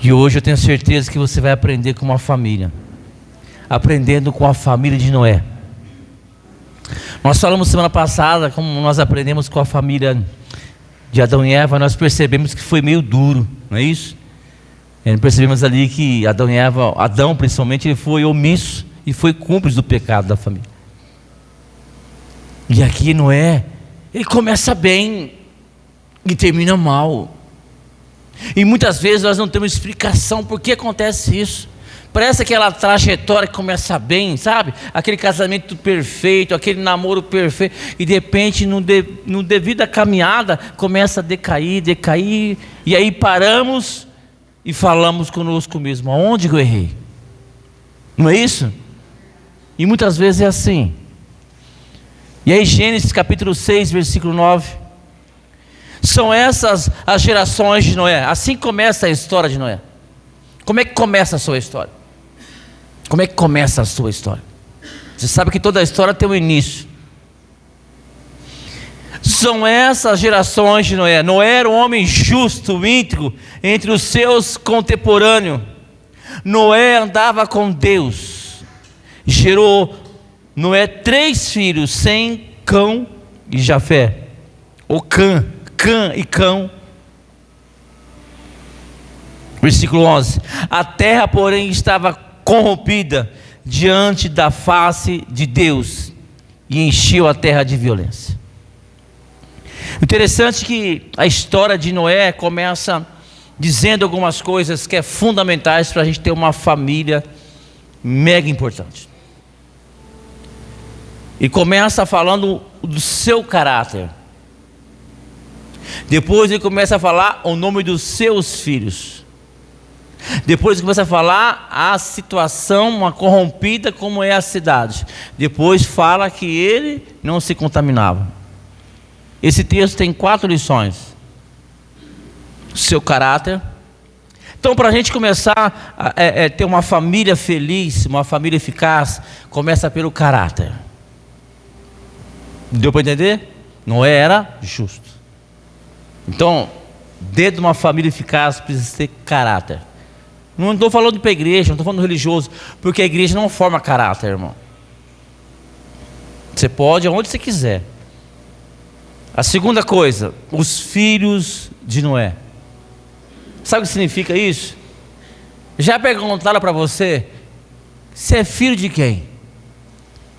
E hoje eu tenho certeza que você vai aprender com uma família, aprendendo com a família de Noé. Nós falamos semana passada como nós aprendemos com a família de Adão e Eva. Nós percebemos que foi meio duro, não é isso? Percebemos ali que Adão e Eva, Adão principalmente, ele foi omisso e foi cúmplice do pecado da família. E aqui Noé, ele começa bem e termina mal. E muitas vezes nós não temos explicação por que acontece isso. Parece aquela trajetória que começa bem, sabe? Aquele casamento perfeito, aquele namoro perfeito, e de repente, no devido à caminhada, começa a decair, e aí paramos e falamos conosco mesmo: aonde eu errei? Não é isso? E muitas vezes é assim. E aí Gênesis capítulo 6, versículo 9. São essas as gerações de Noé. Assim começa a história de Noé. Como é que começa a sua história? Como é que começa a sua história? Você sabe que toda a história tem um início. São essas gerações de Noé. Noé era um homem justo, íntegro, entre os seus contemporâneos. Noé andava com Deus. Gerou Noé 3 filhos, Sem, Cão e Jafé. Ou Cã e Cão. Versículo 11. A terra, porém, estava corrompida diante da face de Deus, e encheu a terra de violência. Interessante que a história de Noé começa dizendo algumas coisas que é fundamentais para a gente ter uma família mega importante. E começa falando do seu caráter. Depois ele começa a falar o nome dos seus filhos. Depois ele começa a falar a situação, uma corrompida como é a cidade. Depois fala que ele não se contaminava. Esse texto tem 4 lições. Seu caráter. Então, para a gente começar a ter uma família feliz, uma família eficaz, começa pelo caráter. Deu para entender? Noé era justo. Então, dentro de uma família eficaz precisa ter caráter. Não estou falando para a igreja, não estou falando religioso, porque a igreja não forma caráter, irmão. Você pode aonde você quiser. A segunda coisa, os filhos de Noé. Sabe o que significa isso? Já perguntaram para você, você é filho de quem?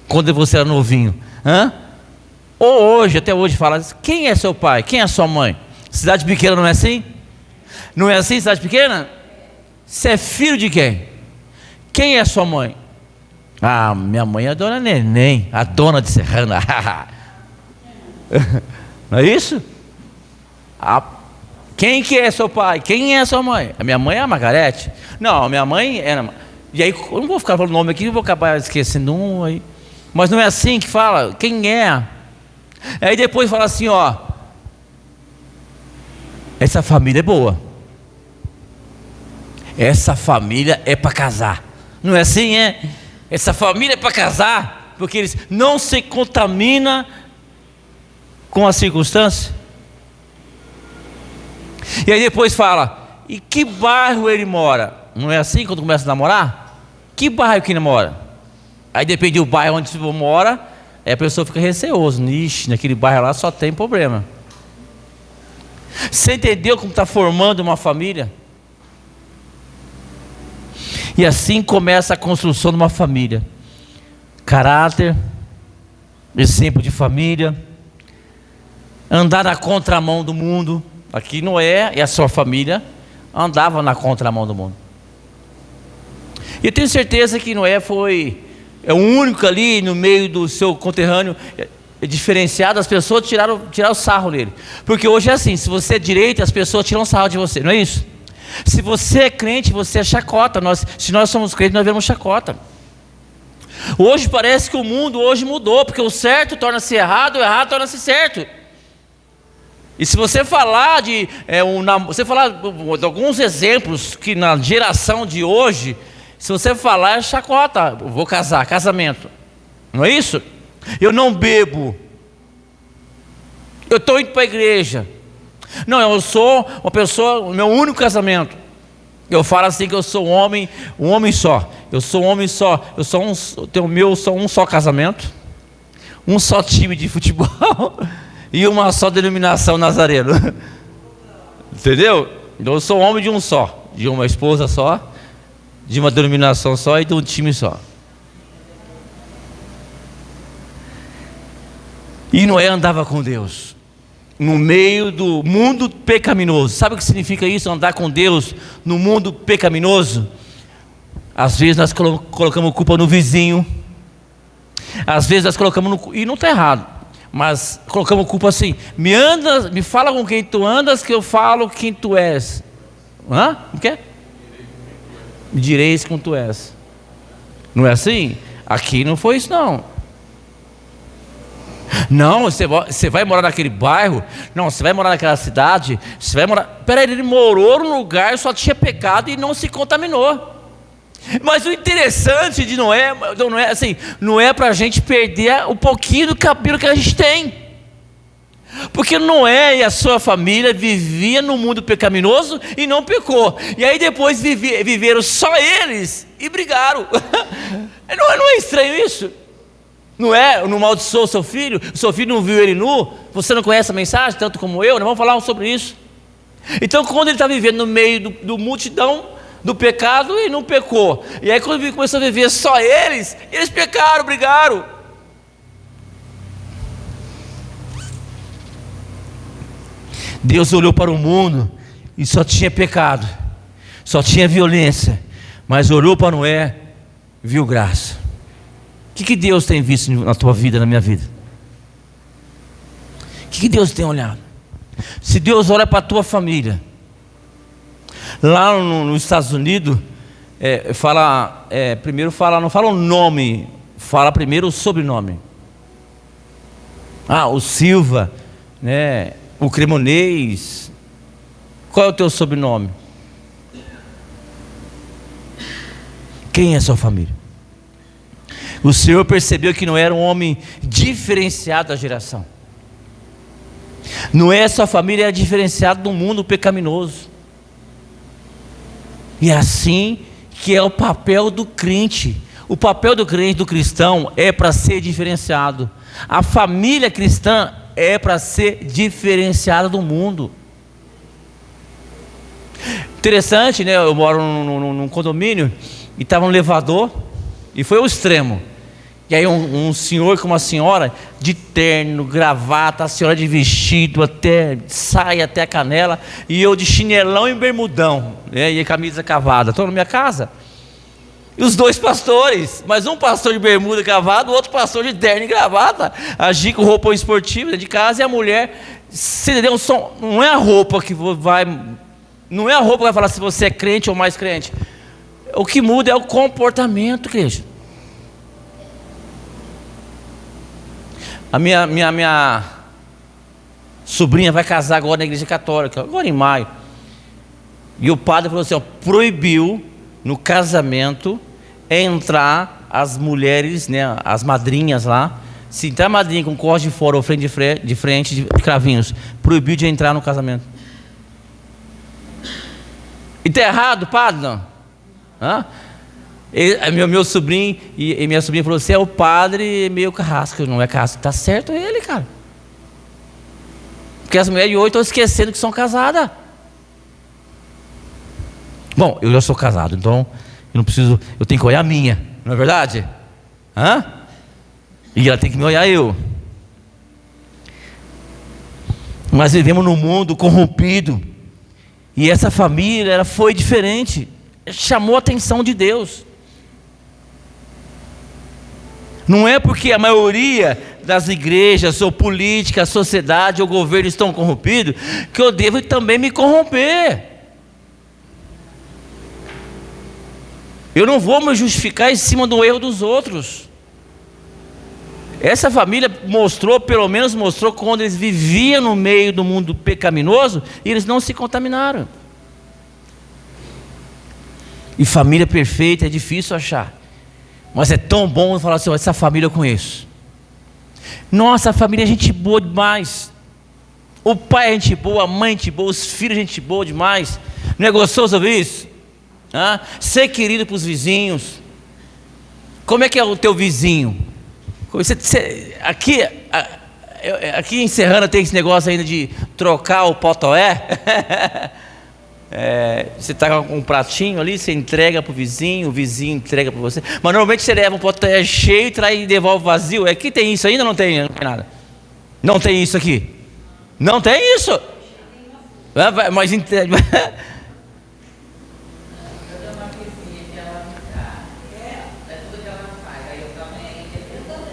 Quando você era novinho. Ou hoje, até hoje, fala, quem é seu pai? Quem é sua mãe? Cidade pequena não é assim? Não é assim, cidade pequena? Você é filho de quem? Quem é sua mãe? Ah, minha mãe é a dona Neném, a dona de Serrana. Não é isso? Quem que é seu pai? Quem é sua mãe? A minha mãe é a Margarete. Não, a minha mãe era... E aí, eu não vou ficar falando o nome aqui, eu vou acabar esquecendo um aí. Mas não é assim que fala, quem é? Aí depois fala assim, ó, essa família é boa. Essa família é para casar. Não é assim, é? Essa família é para casar, porque eles não se contaminam com as circunstâncias. E aí depois fala, e que bairro ele mora? Não é assim quando começa a namorar? Que bairro que ele mora? Aí depende do bairro onde você mora, aí a pessoa fica receosa. Ixi, naquele bairro lá só tem problema. Você entendeu como está formando uma família? E assim começa a construção de uma família. Caráter, exemplo de família, andar na contramão do mundo. Aqui Noé e a sua família andavam na contramão do mundo. E eu tenho certeza que Noé foi o único ali no meio do seu conterrâneo diferenciado. As pessoas tiraram o sarro nele. Porque hoje é assim, se você é direito, as pessoas tiram sarro de você, não é isso? Se você é crente, você é chacota. Se nós somos crentes, nós vemos chacota. Hoje parece que o mundo hoje mudou, porque o certo torna-se errado, o errado torna-se certo. E se você falar de alguns exemplos que na geração de hoje, se você falar é chacota, eu vou casar, casamento, não é isso? Eu não bebo, eu estou indo para a igreja, não, eu sou uma pessoa, o meu único casamento, Eu falo assim que eu sou um homem só. Eu sou um homem só. Eu sou um só casamento, um só time de futebol e uma só denominação nazareno. Entendeu? Eu sou homem de um só, de uma esposa só, de uma denominação só e de um time só. E Noé andava com Deus no meio do mundo pecaminoso. Sabe o que significa isso, andar com Deus no mundo pecaminoso? Às vezes nós colocamos culpa no vizinho, às vezes nós colocamos e não está errado, mas colocamos culpa assim: me fala com quem tu andas, que eu falo quem tu és. O quê? Me direis quem tu és. Não é assim? Aqui não foi isso não. Não, você vai morar naquele bairro? Não, você vai morar naquela cidade? Você vai morar... Peraí, ele morou num lugar, só tinha pecado e não se contaminou. Mas o interessante de Noé, assim, não é para a gente perder um pouquinho do cabelo que a gente tem. Porque Noé e a sua família viviam no mundo pecaminoso e não pecou. E aí depois viveram só eles e brigaram. Não é estranho isso? Não amaldiçoou o seu filho não viu ele nu, você não conhece a mensagem, tanto como eu, nós vamos falar sobre isso. Então quando ele está vivendo no meio do multidão, do pecado, e não pecou, e aí quando ele começou a viver só eles pecaram, brigaram. Deus olhou para o mundo e só tinha pecado, só tinha violência, mas olhou para Noé, viu graça. O que Deus tem visto na tua vida, na minha vida? O que Deus tem olhado? Se Deus olha para a tua família, lá nos Estados Unidos, primeiro não fala o nome, fala primeiro o sobrenome. O Silva, né? O Cremonês. Qual é o teu sobrenome? Quem é a sua família? O Senhor percebeu que não era um homem diferenciado da geração. Não é sua família, era diferenciado do mundo pecaminoso. E é assim que é o papel do crente. O papel do crente, do cristão, é para ser diferenciado. A família cristã é para ser diferenciada do mundo. Interessante, né? Eu moro num condomínio e estava no elevador e foi ao extremo. E aí um senhor com uma senhora de terno, gravata, a senhora de vestido, saia até a canela, e eu de chinelão e bermudão, né? E camisa cavada. Estou na minha casa. E os dois pastores, mas um pastor de bermuda cavada, o outro pastor de terno e gravata, agir com roupa esportiva de casa, e a mulher, não é a roupa que vai, não é a roupa que vai falar se você é crente ou mais crente. O que muda é o comportamento, igreja. A minha sobrinha vai casar agora na igreja católica, agora em maio. E o padre falou assim, proibiu no casamento entrar as mulheres, né, as madrinhas lá. Se entrar madrinha com corte de fora ou frente de frente de cravinhos, proibiu de entrar no casamento. E está errado, padre? Não. Meu sobrinho e minha sobrinha falou assim, é o padre meio carrasco. Não é carrasco, está certo ele, cara. Porque as mulheres de hoje estão esquecendo que são casadas. Bom, eu já sou casado, então eu tenho que olhar a minha, não é verdade? E ela tem que me olhar eu. Mas vivemos num mundo corrompido, e essa família, ela foi diferente, chamou a atenção de Deus. Não é porque a maioria das igrejas, ou política, a sociedade, ou governo estão corrompidos, que eu devo também me corromper. Eu não vou me justificar em cima do erro dos outros. Essa família pelo menos mostrou quando eles viviam no meio do mundo pecaminoso, e eles não se contaminaram. E família perfeita é difícil achar. Mas é tão bom falar assim, essa família eu conheço. Nossa, a família é gente boa demais. O pai é gente boa, a mãe é gente boa, os filhos é gente boa demais. Não é gostoso ouvir isso? Ser querido para os vizinhos. Como é que é o teu vizinho? Aqui em Serrana tem esse negócio ainda de trocar o potoé. Você está com um pratinho ali, você entrega para o vizinho entrega para você. Mas normalmente você leva um potoé cheio e devolve vazio. Aqui tem isso ainda? Não tem nada. Não tem isso aqui. Não tem isso. Mas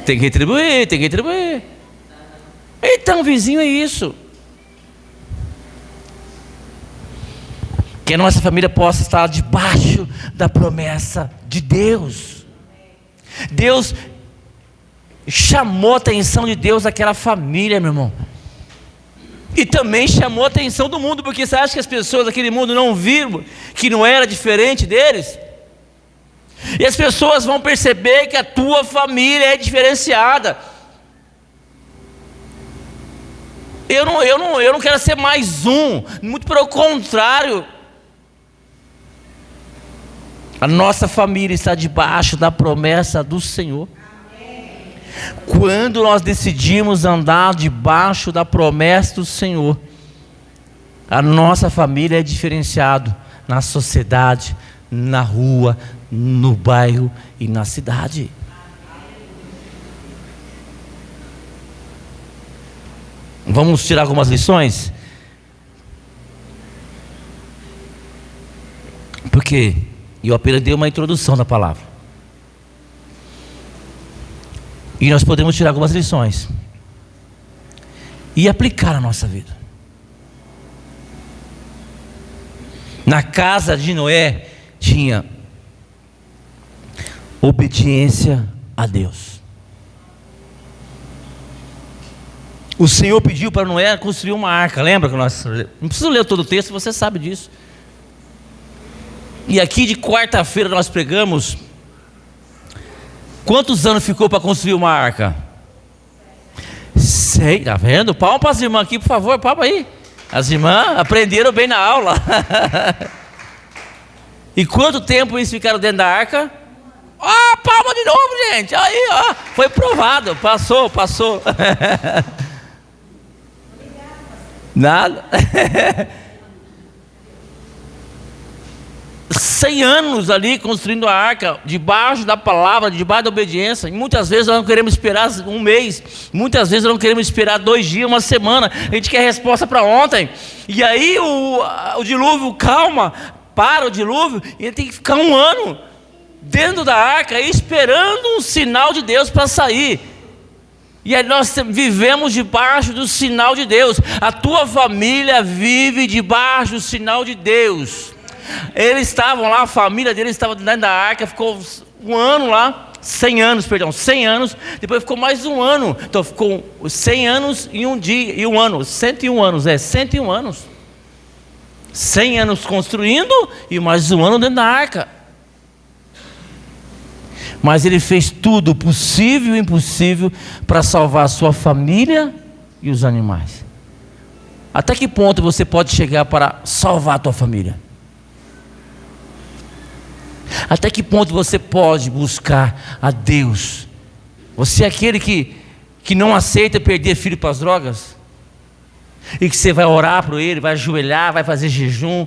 tem que retribuir. Então, vizinho, é isso. Que a nossa família possa estar debaixo da promessa de Deus. Deus chamou a atenção de Deus àquela família, meu irmão. E também chamou a atenção do mundo, porque você acha que as pessoas daquele mundo não viram que não era diferente deles? E as pessoas vão perceber que a tua família é diferenciada. Eu não quero ser mais um, muito pelo contrário. A nossa família está debaixo da promessa do Senhor. Quando nós decidimos andar debaixo da promessa do Senhor, a nossa família é diferenciada na sociedade, na rua, no bairro e na cidade. Vamos tirar algumas lições? Porque eu apenas dei uma introdução da palavra. E nós podemos tirar algumas lições e aplicar na nossa vida. Na casa de Noé tinha obediência a Deus. O Senhor pediu para Noé construir uma arca. Lembra que nós... Não preciso ler todo o texto, você sabe disso. E aqui de quarta-feira nós pregamos. Quantos anos ficou para construir uma arca? 6, tá vendo? Palma para as irmãs aqui, por favor, palma aí. As irmãs aprenderam bem na aula. E quanto tempo eles ficaram dentro da arca? Palma de novo, gente. Aí, foi provado, passou. Nada. 100 anos ali construindo a arca, debaixo da palavra, debaixo da obediência. E muitas vezes nós não queremos esperar um mês, muitas vezes nós não queremos esperar 2 dias, uma semana. A gente quer resposta para ontem. E aí o dilúvio para o dilúvio, e ele tem que ficar 1 ano dentro da arca, esperando um sinal de Deus para sair. E aí nós vivemos debaixo do sinal de Deus. A tua família vive debaixo do sinal de Deus. Eles estavam lá, a família deles estava dentro da arca, ficou 1 ano lá, 100 anos, depois ficou mais 1 ano, então ficou 100 anos e 1 dia, e 1 ano, 101 anos, 101 anos, 100 anos construindo, e mais 1 ano dentro da arca. Mas ele fez tudo possível e impossível para salvar a sua família e os animais. Até que ponto você pode chegar para salvar a tua família? Até que ponto você pode buscar a Deus? Você é aquele que não aceita perder filho para as drogas? E que você vai orar por ele, vai ajoelhar, vai fazer jejum,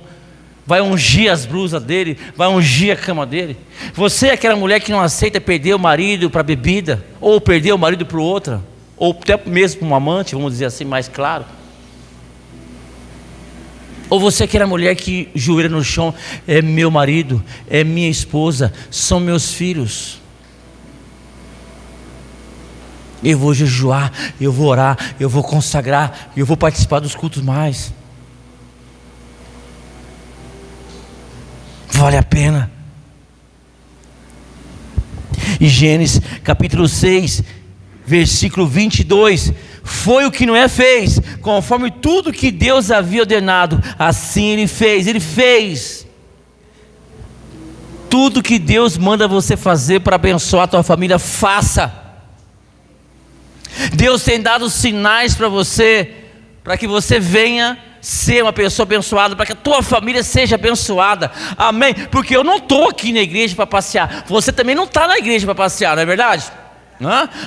vai ungir as blusas dele, vai ungir a cama dele? Você é aquela mulher que não aceita perder o marido para bebida, ou perder o marido para outra, ou até mesmo para um amante, vamos dizer assim, mais claro. Ou você é aquela mulher que joelha no chão, é meu marido, é minha esposa, são meus filhos. Eu vou jejuar, eu vou orar, eu vou consagrar, eu vou participar dos cultos mais. Vale a pena. E Gênesis capítulo 6, versículo 22... Foi o que Noé fez, conforme tudo que Deus havia ordenado, assim ele fez. Tudo que Deus manda você fazer para abençoar a tua família, faça. Deus tem dado sinais para você, para que você venha ser uma pessoa abençoada, para que a tua família seja abençoada, amém? Porque eu não estou aqui na igreja para passear, você também não está na igreja para passear, não é verdade?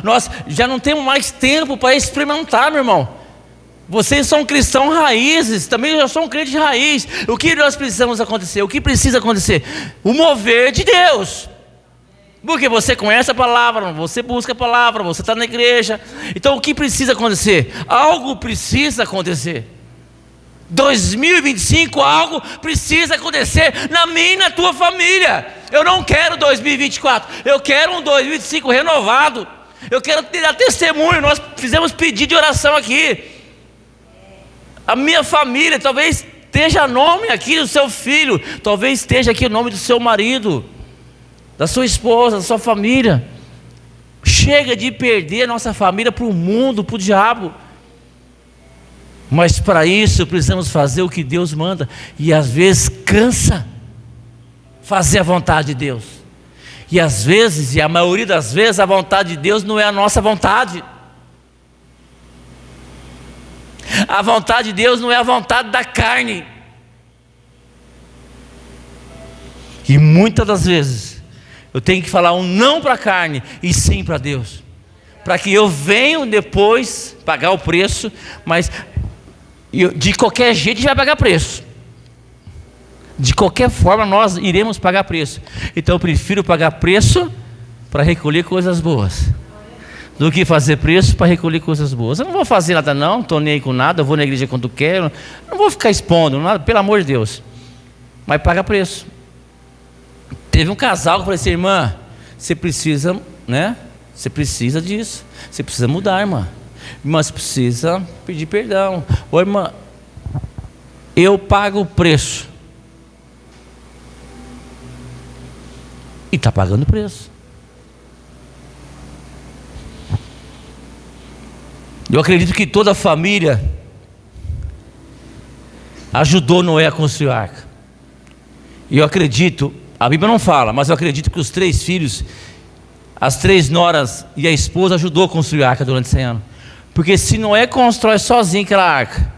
Nós já não temos mais tempo para experimentar, meu irmão. Vocês são cristãos raízes, também eu sou um crente de raiz. O que nós precisamos acontecer? O que precisa acontecer? O mover de Deus. Porque você conhece a palavra, você busca a palavra, você está na igreja. Então o que precisa acontecer? Algo precisa acontecer. 2025, algo precisa acontecer na minha e na tua família. Eu não quero 2024, eu quero um 2025 renovado. Eu quero ter testemunho. Nós fizemos pedido de oração aqui. A minha família, talvez esteja nome aqui do seu filho, talvez esteja aqui o nome do seu marido, da sua esposa, da sua família. Chega de perder a nossa família para o mundo, para o diabo. Mas para isso precisamos fazer o que Deus manda. E às vezes cansa fazer a vontade de Deus. E às vezes, e a maioria das vezes, a vontade de Deus não é a nossa vontade. A vontade de Deus não é a vontade da carne. E muitas das vezes eu tenho que falar um não para a carne e sim para Deus, para que eu venha depois pagar o preço. Mas de qualquer jeito a gente vai pagar preço. De qualquer forma nós iremos pagar preço. Então eu prefiro pagar preço para recolher coisas boas do que fazer preço para recolher coisas boas. Eu não vou fazer nada não estou nem aí com nada, eu vou na igreja quando quero, não vou ficar expondo nada, pelo amor de Deus. Mas paga preço. Teve um casal que eu falei assim: irmã, você precisa, né? Você precisa disso, você precisa mudar, irmã. Irmã, você precisa pedir perdão. Ô irmã, eu pago o preço. E está pagando o preço. Eu acredito que toda a família ajudou Noé a construir a arca. E eu acredito, a Bíblia não fala, mas eu acredito que os 3 filhos, as 3 noras e a esposa ajudou a construir a arca durante 100 anos. Porque se Noé constrói sozinho aquela arca,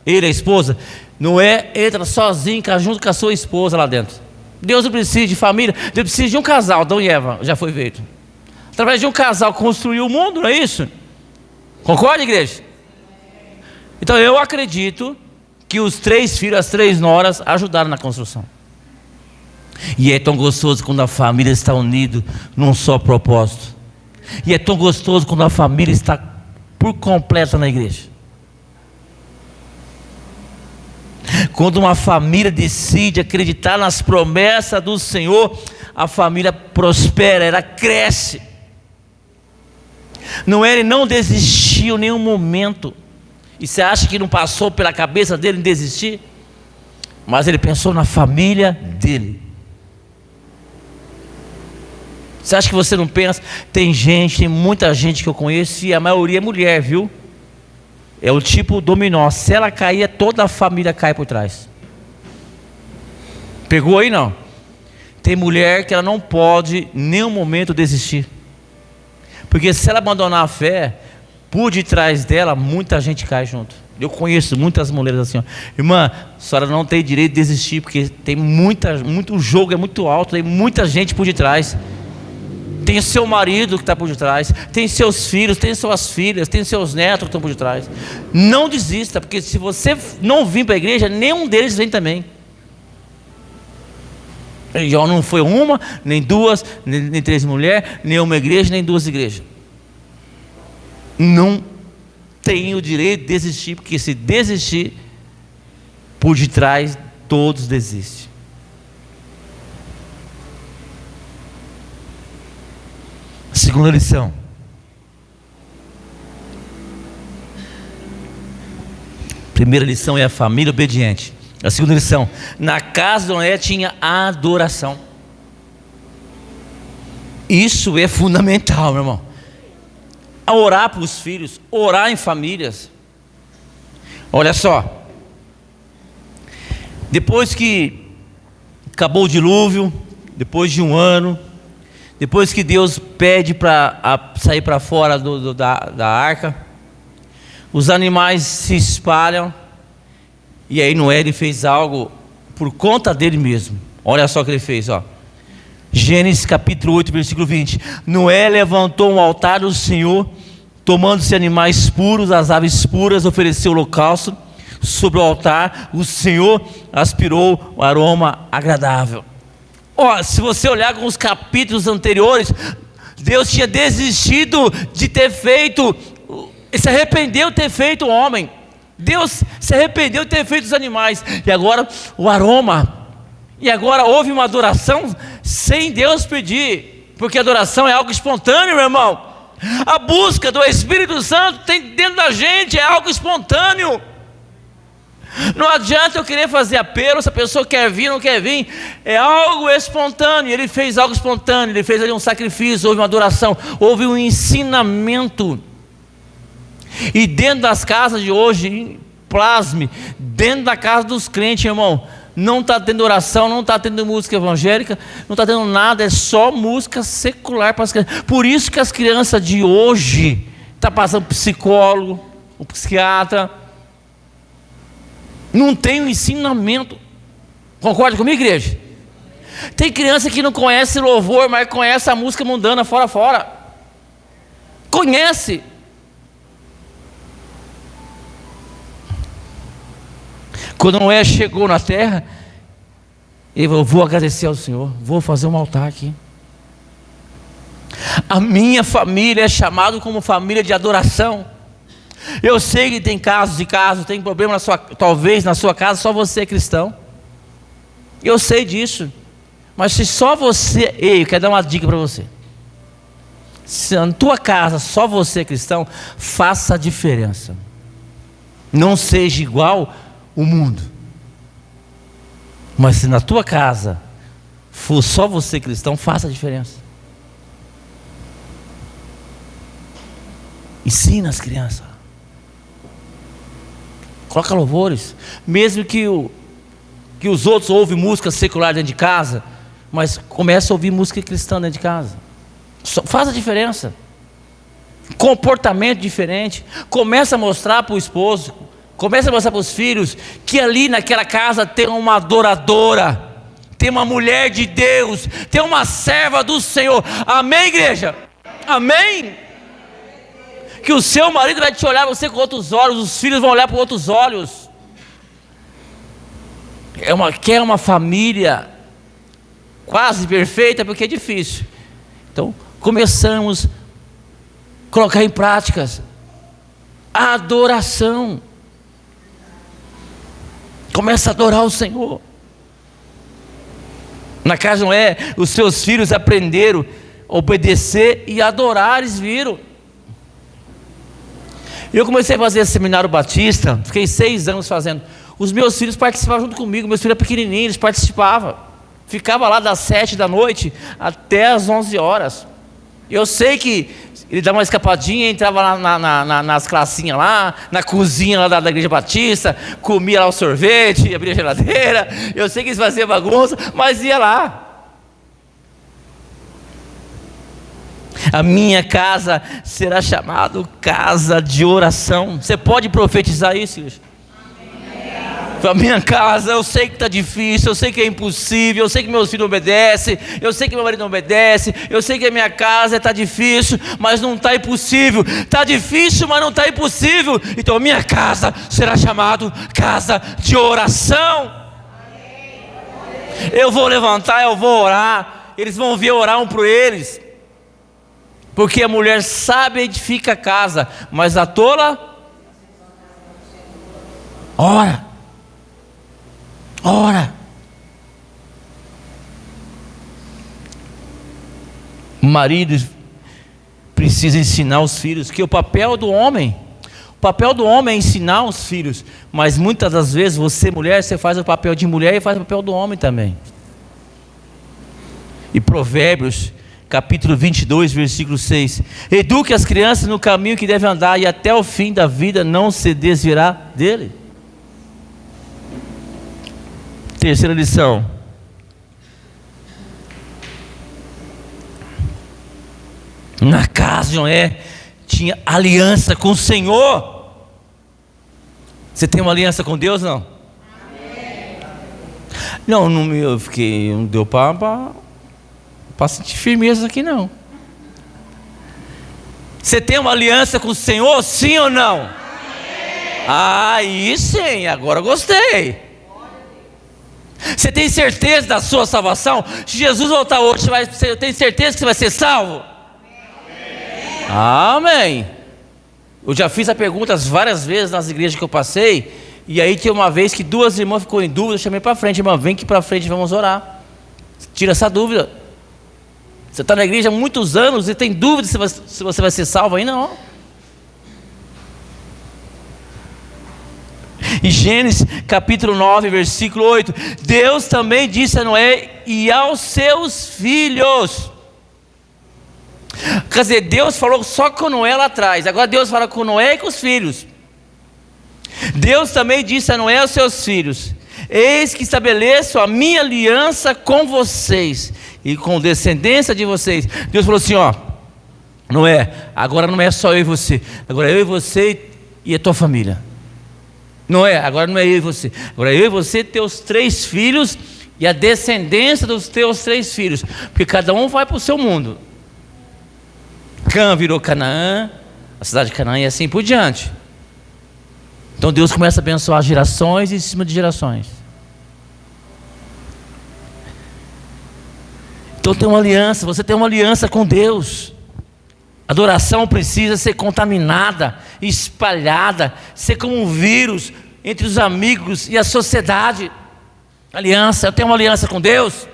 ele e a esposa, Noé entra sozinho junto com a sua esposa lá dentro. Deus não precisa de família, Deus precisa de um casal. Adão e Eva já foi feito. Através de um casal construiu o mundo, não é isso? Concorda, igreja? Então eu acredito que os 3 filhos, as 3 noras ajudaram na construção. E é tão gostoso quando a família está unida num só propósito. E é tão gostoso quando a família está por completo na igreja. Quando uma família decide acreditar nas promessas do Senhor, a família prospera, ela cresce. Ele não desistiu em nenhum momento. E você acha que não passou pela cabeça dele em desistir? Mas ele pensou na família dele. Você acha que você não pensa? Tem muita gente que eu conheço, e a maioria é mulher, viu? É o tipo dominó. Se ela cair, toda a família cai por trás. Pegou aí não? Tem mulher que ela não pode em nenhum momento desistir. Porque se ela abandonar a fé, por detrás dela, muita gente cai junto. Eu conheço muitas mulheres assim, ó: irmã, a senhora não tem direito de desistir, porque tem o jogo é muito alto, tem muita gente por detrás. Tem o seu marido que está por detrás, tem seus filhos, tem suas filhas, tem seus netos que estão por detrás. Não desista, porque se você não vir para a igreja, nenhum deles vem também. Já não foi uma, nem 2, nem 3 mulheres, nem uma igreja, nem 2 igrejas. Não tem o direito de desistir, porque se desistir, por detrás todos desistem. Segunda lição. Primeira lição é a família obediente. A segunda lição: na casa de Noé tinha adoração. Isso é fundamental, meu irmão. A orar para os filhos, orar em famílias. Olha só, depois que acabou o dilúvio, depois de 1 ano, depois que Deus pede para sair para fora da arca, os animais se espalham E aí Noé, ele fez algo por conta dele mesmo. Olha só o que ele fez, ó. Gênesis capítulo 8, versículo 20. Noé levantou um altar do Senhor, tomando-se animais puros, as aves puras, ofereceu holocausto sobre o altar. O Senhor aspirou o aroma agradável. Ó, se você olhar com os capítulos anteriores, Deus tinha desistido de ter feito, se arrependeu de ter feito o homem. Deus se arrependeu de ter feito os animais. E agora o aroma. E agora houve uma adoração sem Deus pedir. Porque adoração é algo espontâneo, meu irmão. A busca do Espírito Santo tem dentro da gente, é algo espontâneo. Não adianta eu querer fazer apelo, se a pessoa quer vir ou não quer vir. É algo espontâneo. Ele fez algo espontâneo. Ele fez ali um sacrifício, houve uma adoração, houve um ensinamento. E dentro das casas de hoje, plasme, dentro da casa dos crentes, irmão, não está tendo oração, não está tendo música evangélica, não está tendo nada, é só música secular para as crianças. Por isso que as crianças de hoje estão passando psicólogo, o psiquiatra, não tem um ensinamento. Concorda comigo, igreja? Tem criança que não conhece louvor, mas conhece a música mundana fora. Conhece. Quando Noé chegou na terra, ele falou: vou agradecer ao Senhor, vou fazer um altar aqui. A minha família é chamada como família de adoração. Eu sei que tem casos e casos, tem problema talvez na sua casa, só você é cristão. Eu sei disso. Mas se só você, eu quero dar uma dica para você. Se na tua casa só você é cristão, faça a diferença. Não seja igual o mundo. Mas se na tua casa for só você cristão, faça a diferença. Ensina as crianças. Coloca louvores. Mesmo que os outros ouvem música secular dentro de casa, mas começa a ouvir música cristã dentro de casa. Faz a diferença. Comportamento diferente. Começa a mostrar para o esposo, começa a mostrar para os filhos que ali naquela casa tem uma adoradora, tem uma mulher de Deus, tem uma serva do Senhor. Amém, igreja? Amém? Que o seu marido vai te olhar você com outros olhos, os filhos vão olhar com outros olhos. Quer uma família quase perfeita, porque é difícil. Então, começamos a colocar em práticas a adoração. Começa a adorar o Senhor. Na casa de Noé, os seus filhos aprenderam a obedecer e adorar, eles viram. Eu comecei a fazer esse seminário batista, fiquei 6 anos fazendo. Os meus filhos participavam junto comigo, meus filhos eram pequenininhos, eles participavam. Ficava lá das 7 da noite até as 11 horas. Eu sei que ele dava uma escapadinha, entrava lá nas classinhas lá, na cozinha lá da igreja batista, comia lá o sorvete, abria a geladeira. Eu sei que eles faziam bagunça, mas ia lá. A minha casa será chamada casa de oração. Você pode profetizar isso, igreja? A minha casa, eu sei que está difícil, eu sei que é impossível, eu sei que meus filhos não obedecem, eu sei que meu marido não obedece, eu sei que a minha casa está difícil, mas não está impossível. Está difícil, mas não está impossível. Então a minha casa será chamada casa de oração. Eu vou levantar, eu vou orar, eles vão ver orar um por eles. Porque a mulher sábia edifica a casa, mas a tola ora. O marido precisa ensinar os filhos que o papel do homem é ensinar os filhos, mas muitas das vezes você, mulher, você faz o papel de mulher e faz o papel do homem também. E Provérbios capítulo 22, versículo 6: eduque as crianças no caminho que devem andar, e até o fim da vida não se desviará dele. Terceira lição: na casa de Noé tinha aliança com o Senhor. Você tem uma aliança com Deus, não? Não, eu fiquei, não deu para sentir firmeza aqui não. Você tem uma aliança com o Senhor, sim ou não? Aí sim, agora eu gostei. Você tem certeza da sua salvação? Se Jesus voltar hoje, você tem certeza que você vai ser salvo? Amém. Eu já fiz a pergunta várias vezes nas igrejas que eu passei. E aí tinha uma vez que 2 irmãs ficou em dúvida. Eu chamei para frente: irmã, vem aqui para frente, vamos orar. Tira essa dúvida. Você está na igreja há muitos anos e tem dúvida se você vai ser salvo aí? Não. Em Gênesis capítulo 9, versículo 8, Deus também disse a Noé e aos seus filhos. Quer dizer, Deus falou só com Noé lá atrás, agora Deus fala com Noé e com os filhos. Deus também disse a Noé e aos seus filhos: eis que estabeleço a minha aliança com vocês e com descendência de vocês. Deus falou assim: ó, Noé, agora não é só eu e você, agora eu e você e a tua família. Noé, agora não é eu e você, agora eu e você, teus 3 filhos e a descendência dos teus 3 filhos, porque cada um vai para o seu mundo. Cã virou Canaã, a cidade de Canaã, e assim por diante. Então Deus começa a abençoar gerações em cima de gerações. Então tem uma aliança, você tem uma aliança com Deus. A adoração precisa ser contaminada, espalhada, ser como um vírus entre os amigos e a sociedade. Aliança, eu tenho uma aliança com Deus.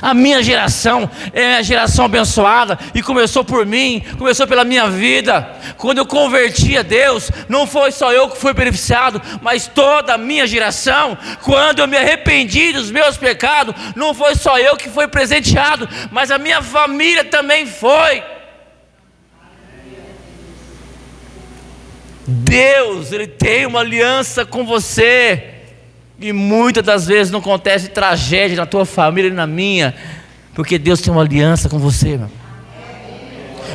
A minha geração é a geração abençoada e começou por mim, começou pela minha vida. Quando eu converti a Deus, não foi só eu que fui beneficiado, mas toda a minha geração. Quando eu me arrependi dos meus pecados, não foi só eu que fui presenteado, mas a minha família também foi. Deus, Ele tem uma aliança com você. E muitas das vezes não acontece tragédia na tua família e na minha, porque Deus tem uma aliança com você, meu.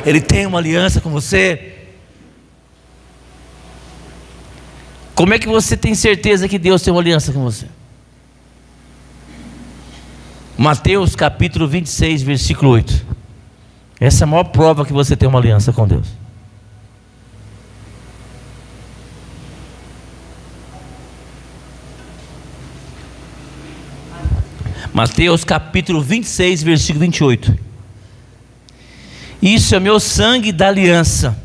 Ele tem uma aliança com você. Como é que você tem certeza que Deus tem uma aliança com você? Mateus capítulo 26, versículo 8. Essa é a maior prova que você tem uma aliança com Deus. Mateus capítulo 26, versículo 28. Isso é meu sangue da aliança,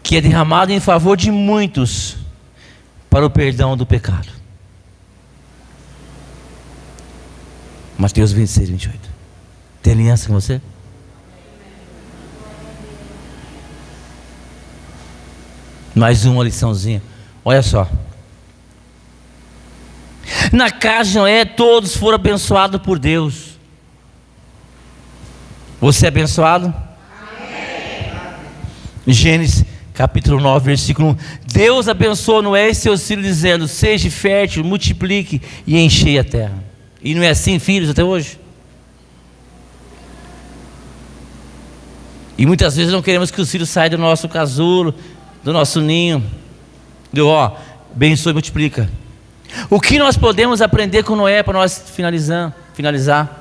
que é derramado em favor de muitos, para o perdão do pecado. Mateus 26, 28. Tem aliança com você? Mais uma liçãozinha. Olha só. Na casa de Noé, todos foram abençoados por Deus. Você é abençoado? Amém. Gênesis capítulo 9, versículo 1. Deus abençoou Noé e seus filhos, dizendo: seja fértil, multiplique e enchei a terra. E não é assim, filhos, até hoje? E muitas vezes não queremos que os filhos saiam do nosso casulo, do nosso ninho. Abençoa e multiplica. O que nós podemos aprender com Noé, para nós finalizar?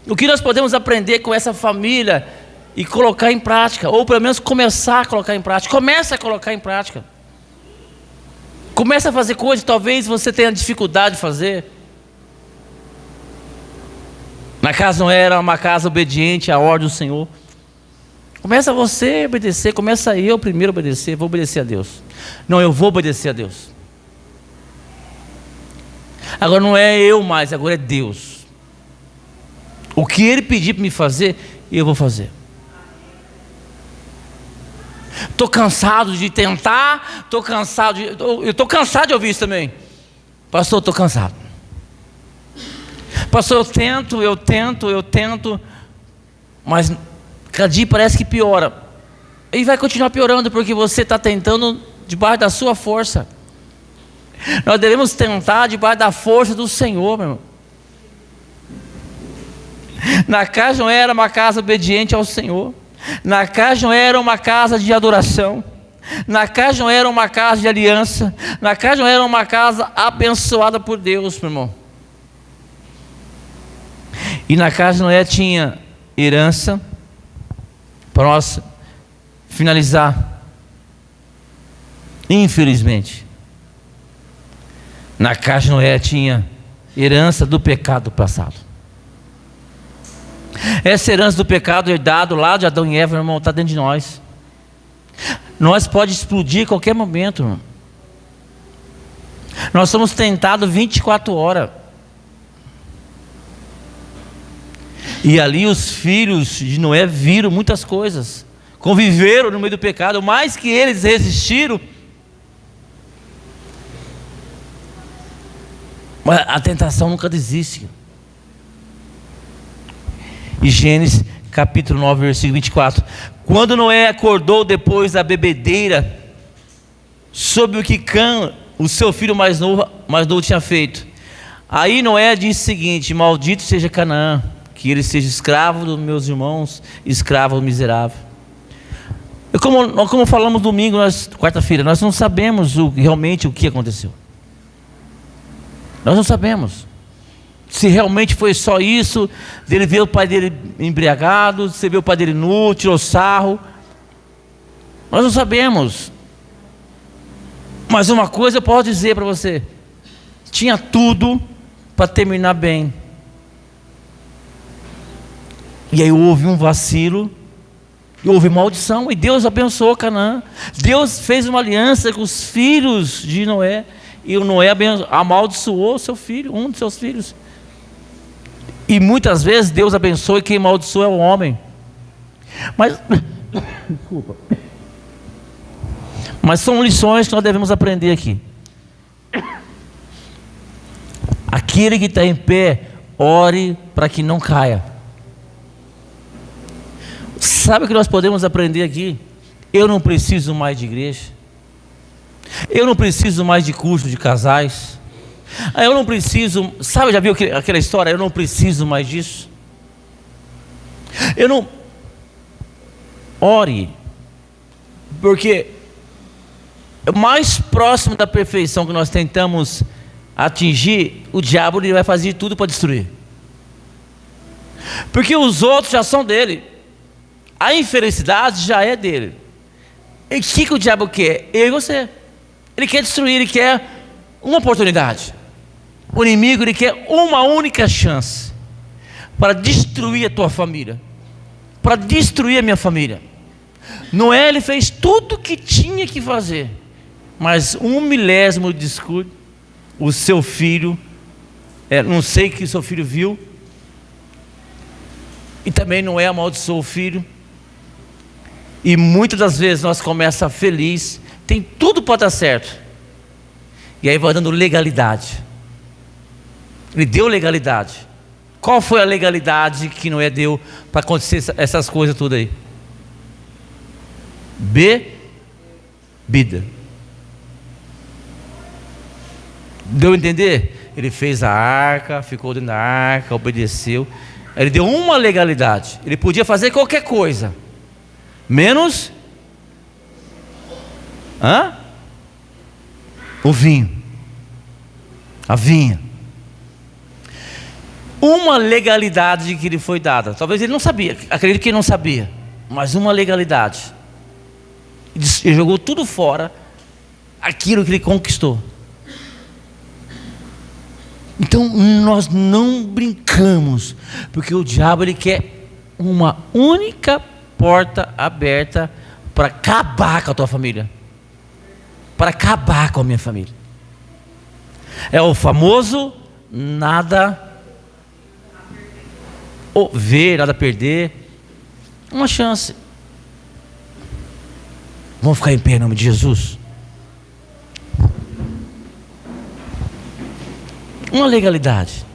O que nós podemos aprender com essa família e colocar em prática, ou pelo menos começar a colocar em prática? Começa a colocar em prática. Começa a fazer coisas que talvez você tenha dificuldade de fazer. Na casa Noé era uma casa obediente à ordem do Senhor. Começa você a obedecer, começa eu primeiro a obedecer, vou obedecer a Deus. Não, eu vou obedecer a Deus. Agora não é eu mais, agora é Deus. O que Ele pedir para me fazer, eu vou fazer. Estou cansado de tentar, eu estou cansado de ouvir isso também. Pastor, estou cansado. Pastor, eu tento, mas cada dia parece que piora. E vai continuar piorando, porque você está tentando debaixo da sua força. Nós devemos tentar debaixo da força do Senhor, meu irmão. Na casa não era uma casa obediente ao Senhor. Na casa não era uma casa de adoração. Na casa de Noé era uma casa de aliança. Na casa de Noé era uma casa abençoada por Deus, meu irmão. E na casa de Noé tinha herança. Para nós finalizar, infelizmente, na casa de Noé tinha herança do pecado passado. Essa herança do pecado herdado lá de Adão e Eva, meu irmão, está dentro de nós. Nós pode explodir a qualquer momento, irmão. Nós somos tentados 24 horas. E ali os filhos de Noé viram muitas coisas, conviveram no meio do pecado, mais que eles resistiram. Mas a tentação nunca desiste. E Gênesis capítulo 9, versículo 24. Quando Noé acordou depois da bebedeira, soube o que Cã, o seu filho mais novo tinha feito. Aí Noé disse o seguinte: maldito seja Canaã, que ele seja escravo dos meus irmãos, escravo miserável. E como falamos domingo, quarta-feira, nós não sabemos realmente o que aconteceu. Nós não sabemos se realmente foi só isso, dele ver o pai dele embriagado, se ver o pai dele nu, tirou sarro. Nós não sabemos. Mas uma coisa eu posso dizer para você: tinha tudo para terminar bem. E aí houve um vacilo, e houve maldição, e Deus abençoou Canaã. Deus fez uma aliança com os filhos de Noé, e o Noé amaldiçoou o seu filho, um dos seus filhos. E muitas vezes Deus abençoa, e quem amaldiçoa é o homem. Desculpa. Mas são lições que nós devemos aprender aqui. Aquele que está em pé, ore para que não caia. Sabe o que nós podemos aprender aqui? Eu não preciso mais de igreja. Eu não preciso mais de curso de casais. Eu não preciso, sabe, já viu aquela história? Eu não preciso mais disso. Eu não. Ore, porque mais próximo da perfeição que nós tentamos atingir, o diabo ele vai fazer tudo para destruir. Porque os outros já são dele. A infelicidade já é dele. E o que o diabo quer? Eu e você. Ele quer destruir, ele quer uma oportunidade. O inimigo, ele quer uma única chance para destruir a tua família, para destruir a minha família. Noé, ele fez tudo o que tinha que fazer, mas 1/1000 de descuido, o seu filho, não sei o que o seu filho viu, e também Noé amaldiçoou o filho. E muitas das vezes nós começamos feliz, tem tudo para dar certo, e aí vai dando legalidade. Ele deu legalidade. Qual foi a legalidade que Noé deu para acontecer essas coisas tudo aí? Bebida. Deu a entender? Ele fez a arca, ficou dentro da arca, obedeceu. Ele deu uma legalidade. Ele podia fazer qualquer coisa, menos o vinho, a vinha. Uma legalidade que lhe foi dada. Talvez ele não sabia, acredito que ele não sabia, mas uma legalidade. Ele jogou tudo fora, aquilo que ele conquistou. Então nós não brincamos, porque o diabo ele quer uma única porta aberta para acabar com a tua família, para acabar com a minha família. É o famoso nada ver, nada perder. Uma chance. Vamos ficar em pé em nome de Jesus. Uma legalidade.